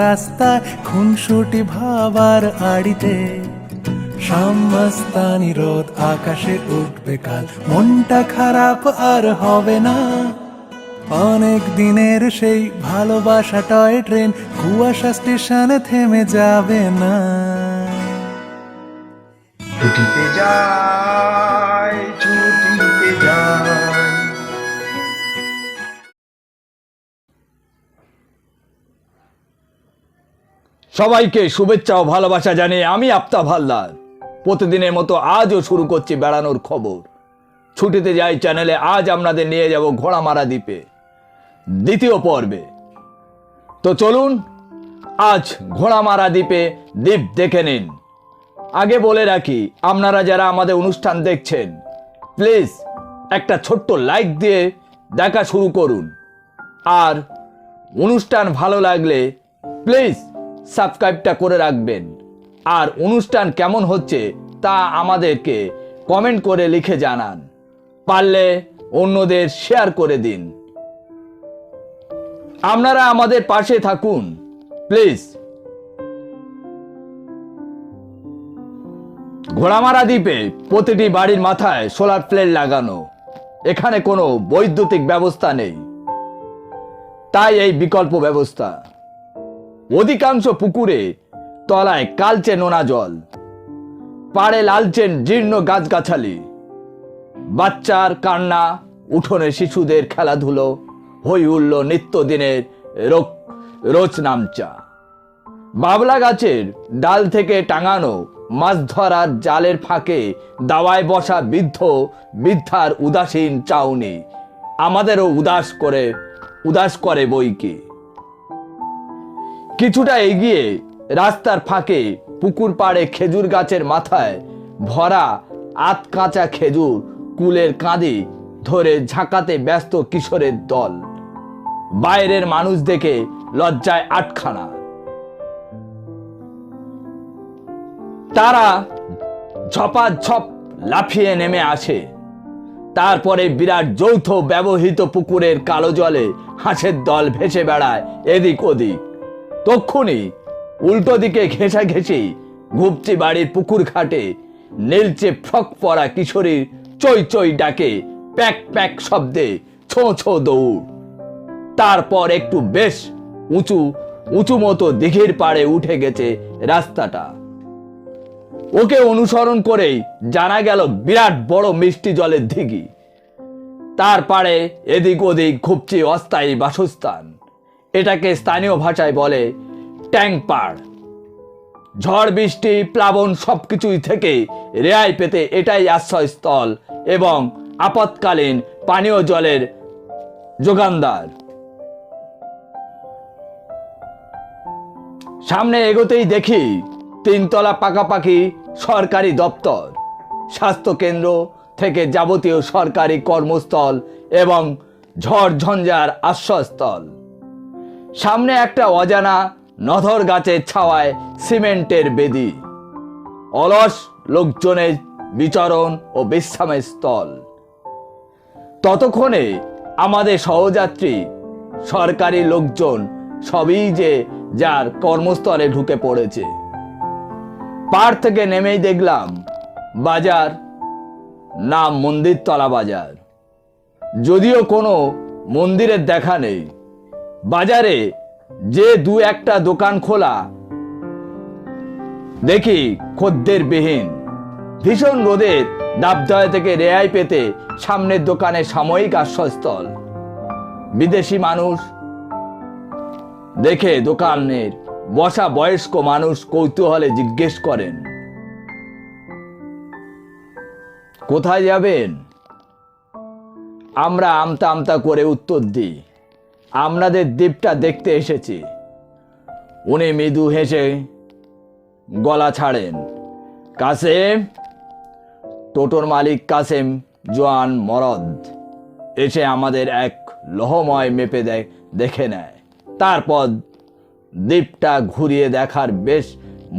রাস্তায় খুনসুটি ভাবার আড়িতে সাম্যস্তানি রোদ আকাশে উঠবে কাল, মনটা খারাপ আর হবে না। অনেক দিনের সেই ভালোবাসা টয় ট্রেন কুয়াশা স্টেশনে থেমে যাবে না। ছুটিতে যাই, ছুটিতে যাই। সবাইকে শুভেচ্ছা ও ভালোবাসা জানিয়ে আমি আফতাব হালদার প্রতিদিনের মতো আজও শুরু করছি বেড়ানোর খবর। ছুটিতে যাই চ্যানেলে আজ আপনাদের নিয়ে যাব ঘোড়ামারা দ্বীপে দ্বিতীয় পর্বে। তো চলুন আজ ঘোড়ামারা দ্বীপে দ্বীপ দেখে নিন। আগে বলে রাখি, আপনারা যারা আমাদের অনুষ্ঠান দেখছেন প্লিজ একটা ছোট্ট লাইক দিয়ে দেখা শুরু করুন, আর অনুষ্ঠান ভালো লাগলে প্লিজ সাবস্ক্রাইবটা করে রাখবেন। আর অনুষ্ঠান কেমন হচ্ছে তা আমাদেরকে কমেন্ট করে লিখে জানান, পারলে অন্যদের শেয়ার করে দিন। আপনারা আমাদের পাশে থাকুন প্লিজ। ঘোড়ামারা দ্বীপে প্রতিটি বাড়ির মাথায় সোলার প্লেট লাগানো। এখানে কোনো বৈদ্যুতিক ব্যবস্থা নেই, তাই এই বিকল্প ব্যবস্থা। অধিকাংশ পুকুরে তলায় কালচে নোনা জল, পাড়ে লালচেন জীর্ণ গাছগাছালি, বাচ্চার কান্না, উঠোনে শিশুদের খেলাধুলো, হই হুল্লো নিত্যদিনের রোজ নামচা। বাবলা গাছের ডাল থেকে টাঙানো মাছ ধরার জালের ফাঁকে দাওয়ায় বসা বৃদ্ধার উদাসীন চাউনি আমাদেরও উদাস করে বই কি। কিছুটা এগিয়ে রাস্তার ফাঁকে পুকুর পাড়ে খেজুর গাছের মাথায় ভরা আত কাঁচা খেজুর কুলের কাঁধে ধরে ঝাঁকাতে ব্যস্ত কিশোরের দল। বাইরের মানুষ দেখে লজ্জায় আটখানা। তারা ঝপাঝপ লাফিয়ে নেমে আসে। তারপরে বিরাট যৌথ ব্যবহৃত পুকুরের কালো জলে হাঁসের দল ভেসে বেড়ায় এদিক ওদিক। তক্ষুনি উল্টো দিকে ঘেঁষাঘেঁষি ঘুপচি বাড়ির পুকুর ঘাটে নীলচে ফ্রক পরা কিশোরীর চই চই ডাকে প্যাক প্যাক শব্দে ছো ছো দৌড়। তারপর একটু বেশ উঁচু মতো দিঘির পাড়ে উঠে গেছে রাস্তাটা। ওকে অনুসরণ করেই জানা গেল বিরাট বড় মিষ্টি জলের দিঘি। তার পাড়ে এদিক ওদিক ঘুপচি অস্থায়ী বাসস্থান। এটাকে স্থানীয় ভাষায় বলে ট্যাঙ্ক পাড়। ঝড় বৃষ্টি প্লাবন সবকিছুই থেকে রেহাই পেতে এটাই আশ্রয়স্থল এবং আপৎকালীন পানীয় জলের যোগানদার। সামনে এগোতেই দেখি তিনতলা পাকাপাকি সরকারি দপ্তর, স্বাস্থ্য কেন্দ্র থেকে যাবতীয় সরকারি কর্মস্থল এবং ঝড় ঝঞ্ঝার আশ্রয়স্থল। সামনে একটা অজানা নধর গাছের ছাওয়ায় সিমেন্টের বেদি, অলস লোকজনের বিচরণ ও বিশ্রামের স্থল। ততক্ষণে আমাদের সহযাত্রী সরকারি লোকজন সবই যে যার কর্মস্থলে ঢুকে পড়েছে। পাড় থেকে নেমেই দেখলাম বাজার, নাম মন্দিরতলা বাজার। যদিও কোনো মন্দিরের দেখা নেই, বাজারে যে দু একটা দোকান খোলা দেখি খদ্দের বিহীন। ভীষণ রোদের দাবদাহ থেকে রেহাই পেতে সামনের দোকানে সাময়িক আশ্রয়স্থল। বিদেশি মানুষ দেখে দোকানের বসা বয়স্ক মানুষ কৌতূহলে জিজ্ঞেস করেন, কোথায় যাবেন? আমরা আমতা আমতা করে উত্তর দিই, আপনাদের দ্বীপটা দেখতে এসেছি। উনি মৃদু হেসে গলা ছাড়েন, কাসেম। টোটোর মালিক কাসেম জোয়ান মরদ এসে আমাদের এক লহময় মেপে দেখে নেয়। তারপর দ্বীপটা ঘুরিয়ে দেখার বেশ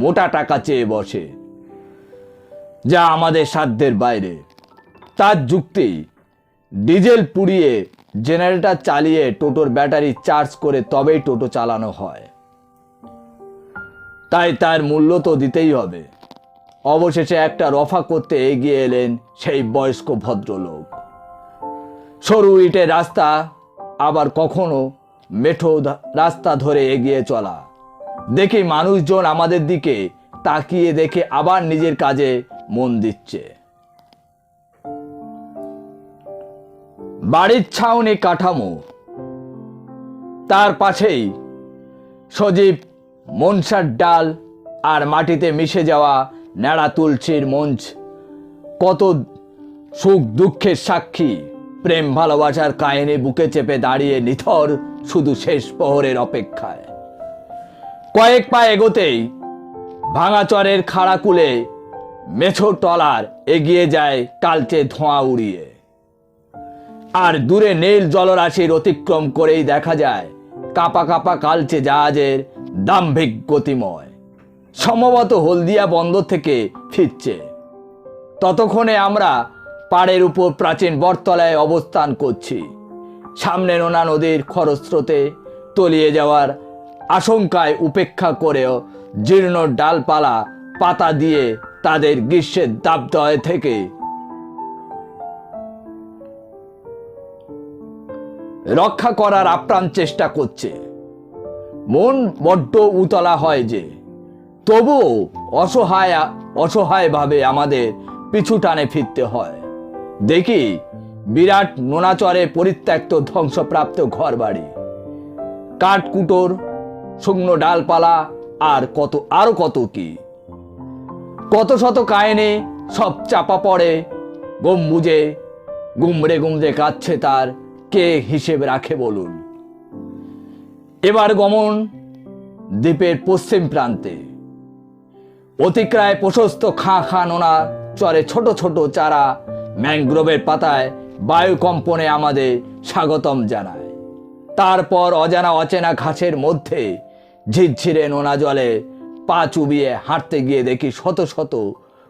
মোটা টাকা চেয়ে বসে, যা আমাদের সাধ্যের বাইরে। তার যুক্তি, ডিজেল পুড়িয়ে জেনারেটর চালিয়ে টোটোর ব্যাটারি চার্জ করে তবেই টোটো চালানো হয়। তাই তার মূল্য তো দিতেই হবে। অবশেষে একটা রফা করতে এগিয়ে এলেন সেই বয়স্ক ভদ্রলোক। সরু ইটের রাস্তা, আবার কখনো মেঠো রাস্তা ধরে এগিয়ে চলা। দেখি মানুষজন আমাদের দিকে তাকিয়ে দেখে আবার নিজের কাজে মন দিচ্ছে। বাড়ির ছাউনি কাঠামো, তার পাশেই সজীব মনসার ডাল আর মাটিতে মিশে যাওয়া ন্যাড়া তুলসীর মঞ্চ। কত সুখ দুঃখের সাক্ষী, প্রেম ভালোবাসার কাহিনী বুকে চেপে দাঁড়িয়ে নিথর শুধু শেষ প্রহরের অপেক্ষায়। কয়েক পা এগোতেই ভাঙাচরের খাড়াকুলে মেছো টলার এগিয়ে যায় কালচে ধোঁয়া উড়িয়ে। আর দূরে নীল জলরাশির অতিক্রম করেই দেখা যায় কাপা কাপা কালচে জাহাজের দাম্ভিক গতিময়, সম্ভবত হলদিয়া বন্দর থেকে ফিরছে। ততক্ষণে আমরা পাড়ের উপর প্রাচীন বটতলায় অবস্থান করছি। সামনে নোনা নদীর খরস্রোতে তলিয়ে যাওয়ার আশঙ্কায় উপেক্ষা করেও জীর্ণ ডালপালা পাতা দিয়ে তাদের গ্রীষ্মের দাবদাহ থেকে রক্ষা করার আপ্রাণ চেষ্টা করছে। মন বড্ড উতলা হয় যে, তবুও অসহায়ভাবে আমাদের পিছু টানে ফিরতে হয়। দেখি বিরাট নোনাচরে পরিত্যক্ত ধ্বংসপ্রাপ্ত ঘরবাড়ি, কাঠকুটোর, শুকনো ডালপালা আর আরো কত কি, কত শত কাহিনী সব চাপা পড়ে গম্বুজে। গুমড়ে গুমড়ে কাচ্ছে তার কে হিসেব রাখে বলুন। এবার গমন দ্বীপের পশ্চিম প্রান্তে। অতিক্রায় প্রশস্ত খাঁ খাঁ নোনা চরে ছোট ছোট চারা ম্যানগ্রোভের পাতায় বায়ু কম্পনে আমাদের স্বাগতম জানায়। তারপর অজানা অচেনা ঘাসের মধ্যে ঝিরঝিরে নোনা জলে পা চুবিয়ে হাঁটতে গিয়ে দেখি শত শত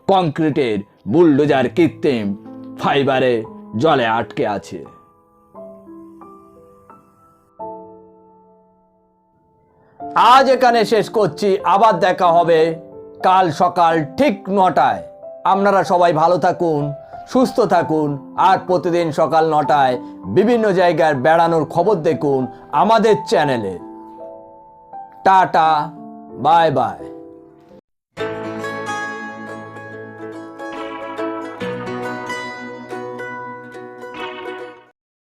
কংক্রিটের বুলডোজার কৃত্রিম ফাইবারে জলে আটকে আছে। আজ এখানে শেষ করছি, আবার দেখা হবে কাল সকাল ঠিক 9টায়। আপনারা সবাই ভালো থাকুন, সুস্থ থাকুন, আর প্রতিদিন সকাল 9টায় বিভিন্ন জায়গার বেড়ানোর খবর দেখুন আমাদের চ্যানেলে। Tata, bye bye.